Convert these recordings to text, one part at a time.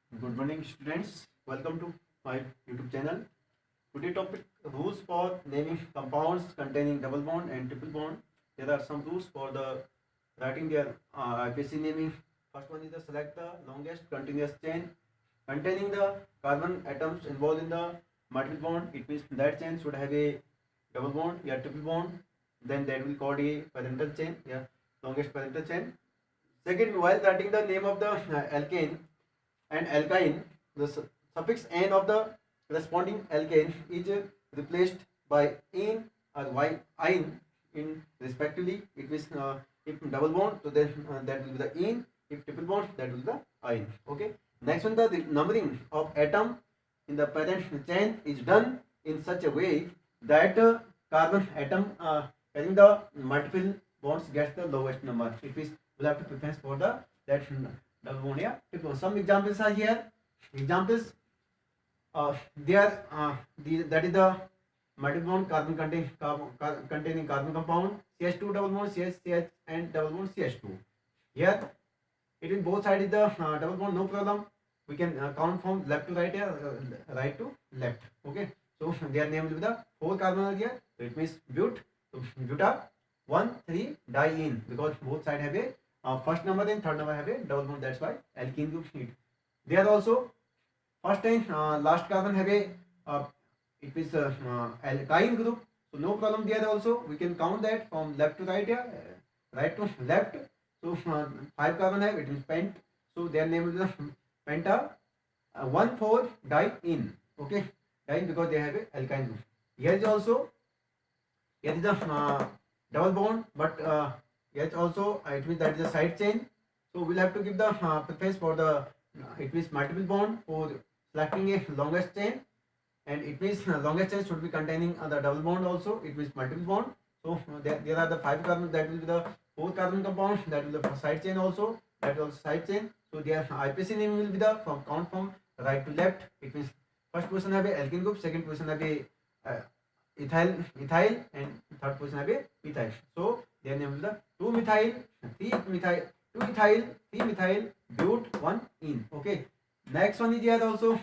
Good morning, students. Welcome to my YouTube channel. Today topic rules for naming compounds containing double bond and triple bond. There are some rules for the writing their IPC naming. First one is the select the longest continuous chain containing the carbon atoms involved in the multiple bond. It means that chain should have a double bond, yeah, triple bond. Then that will called a parental chain, yeah, longest parental chain. Second, while writing the name of the alkane and alkyne, the suffix "-n" of the corresponding alkane is replaced by "-ine" or "-ine" in respectively. It means if double bond, so then that will be the "-ine." If triple bond, that will be the "-ine." Okay. Next one, the numbering of atom in the parent chain is done in such a way that carbon atom having the multiple bonds gets the lowest number. It means we'll have to preference for the that double bond. Yeah. Some examples are here. Examples there that is the multiple bond carbon containing carbon compound CH2 double bond CH and double bond CH2. Here it in both sides is the double bond, no problem. We can count from left to right here, right to left. Okay, so their name will be the four carbon are here. So it means but. So buta 1 3 diene, because both sides have a first number and third number have a double bond. That's why alkene group heat. There also first and last carbon have a it is alkyne group. So no problem there also. We can count that from left to right here, right to left. So five carbon have it is pent. So their name is the penta 1 4 diene. Okay, diene because they have a alkyne group. Here is also here is the double bond, but here is also it means that is a side chain. So we'll have to give the preference for the it means multiple bond for selecting a longest chain, and it means longest chain should be containing the double bond also. It means multiple bond. So there are the five carbon, that will be the four carbon compound, that will be the side chain also, that also side chain. So their IPC name will be the from count from right to left. It means first position have a alkene group, second position have a ethyl, and third position have a methyl. So their name will be the 2 methyl, 3 methyl, 2 ethyl, 3 methyl, but 1 ene. Okay. Next one is here also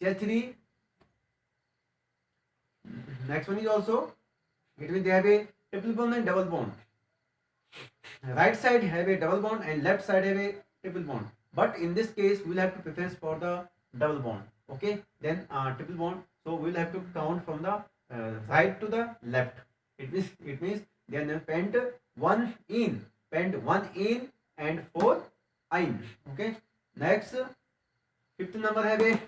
CH3. Next one is also, it means they have a triple bond and double bond. Right side have a double bond and left side have a triple bond. But in this case, we will have to preference for the double bond. Okay, then triple bond. So we will have to count from the right to the left. It means they are pent 1 in, and 4 ine. Okay. Next, fifth number have a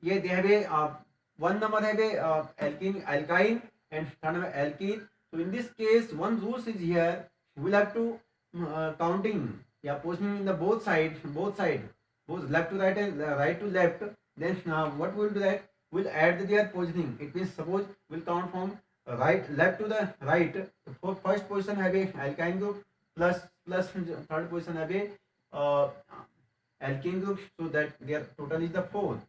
they have a one number have a alkyne, and third number alkene. So in this case, one rule is here. We'll have to counting, yeah, positioning in the both left to right and right to left. Then what we'll do that we'll add their positioning. It means suppose we'll count from left to the right. For first position have a alkyne group plus third position have a alkene group, so that their total is the 4.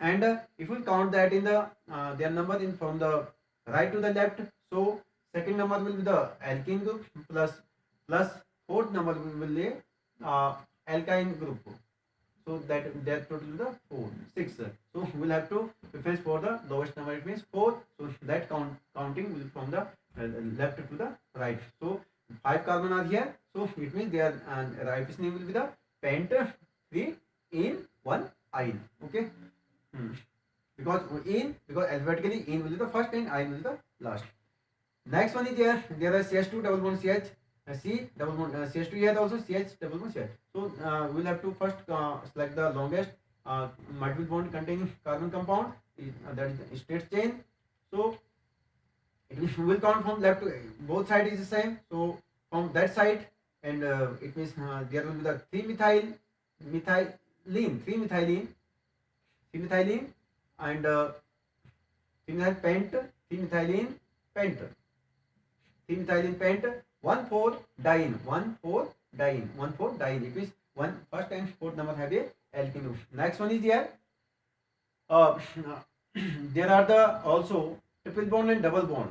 And if we count that in the their number in from the right to the left, so second number will be the alkene group plus fourth number will be alkyne group. So that total is the 4 6. So we'll have to preference for the lowest number. It means 4. So that counting will from the left to the right. So 5 carbon are here. So it means their right name will be the pent 3 in 1 ine. Okay. Because alphabetically in will be the first and I will be the last. Next one is here. There are CH2 double bond CH, C double bond CH2 here also CH double bond CH. So we'll have to first select the longest multiple bond containing carbon compound, that is the straight chain. So it will count from left to both sides is the same. So from that side, and it means there will be the 3 methylene, and 3 pent, 3 methylene pent, 1 4 diene, 1 4 diene. It means one first and fourth number have a alkene group. Next one is here. There are the also triple bond and double bond,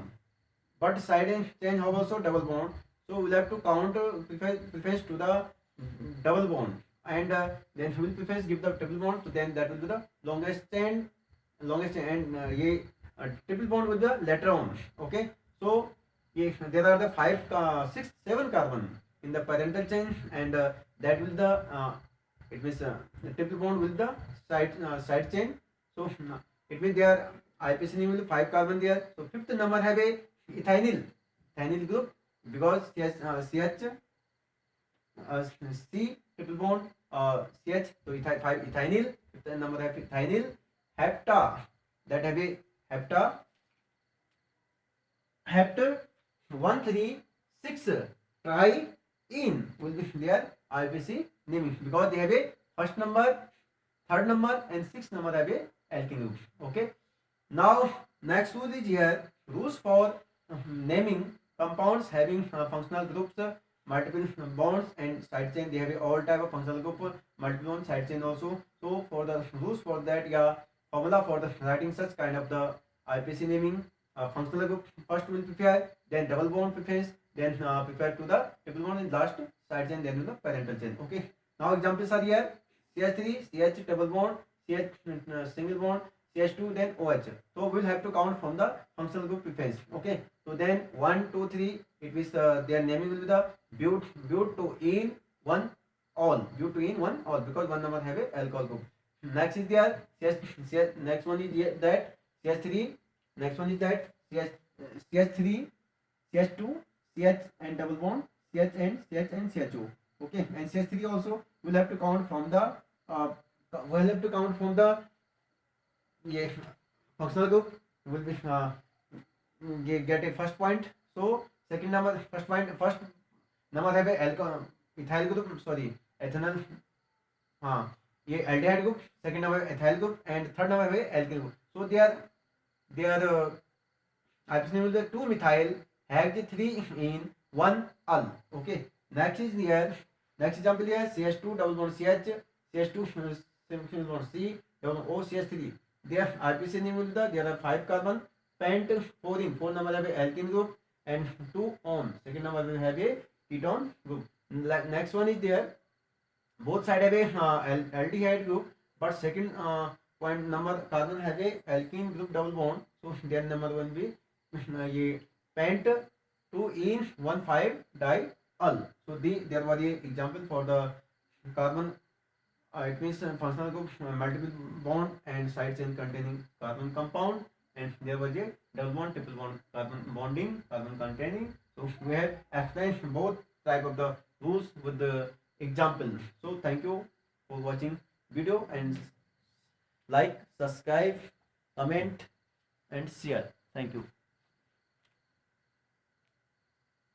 but side and chain have also double bond. So we'll have to count preference to the double bond. and then fuel preference give the triple bond, so then that will be the longest chain, and ये triple bond with the later on. Okay, so ये there are the 6 7 carbon in the parental chain, and that will the it means the triple bond with the side chain. So it means there IPC name will 5 carbon there. So fifth number have a ethynyl group, because CH C triple bond CH, so 5 ethynyl. Fifth number have ethynyl. Hepta, that have a hepta 136 triene will be their IPC naming, because they have a first number, third number, and sixth number have a alkene group. Okay, now next rule is here, rules for naming compounds having functional groups, multiple bonds and side chain. They have a all type of functional group, multiple bond, side chain also. So for the rules for that, yeah, formula for the writing such kind of the IPC naming functional group, first will prepare, then double bond preference, then prepare to the triple bond, in last side chain, then to the parental chain. Okay, now examples are here: CH3 CH double bond, CH single bond, CH2, then OH. So we'll have to count from the functional group preference. Okay, so then 1 2 3, it means their naming will be the butene 1 all, butene 1 all, because one number have a alcohol group. Next is there next one is that CH3, next one is that CH3 CH2 CH and double bond, CH and CHO. Okay, and CH3 also we'll have to count from the yeah, functional group will be get a first point. So second number, first number have a ethyl group, sorry, ethanol, हाँ, ये aldehyde group, second number ethyl group, and third number है alkyl group. So they are IPC will be 2 methyl have 3 in 1 al. Okay, next is here, next example here, CH2 double bond CH, CH2 single bond C, double bond O, CH3. Their IPC name will be there are 5 carbon, pent 4 in, 4 number have a alkene group, and 2 on, second number will have a ketone group. Next one is there, both side have a aldehyde group, but second point number carbon has a alkene group double bond, so their number will be ये pent 2 in 1 5 di al. So there was a example for the carbon. It means functional group multiple bond and side chain containing carbon compound, and there was a double bond, triple bond, carbon bonding, carbon containing. So we have explained both type of the rules with the example. So thank you for watching video, and like, subscribe, comment, and share. Thank you.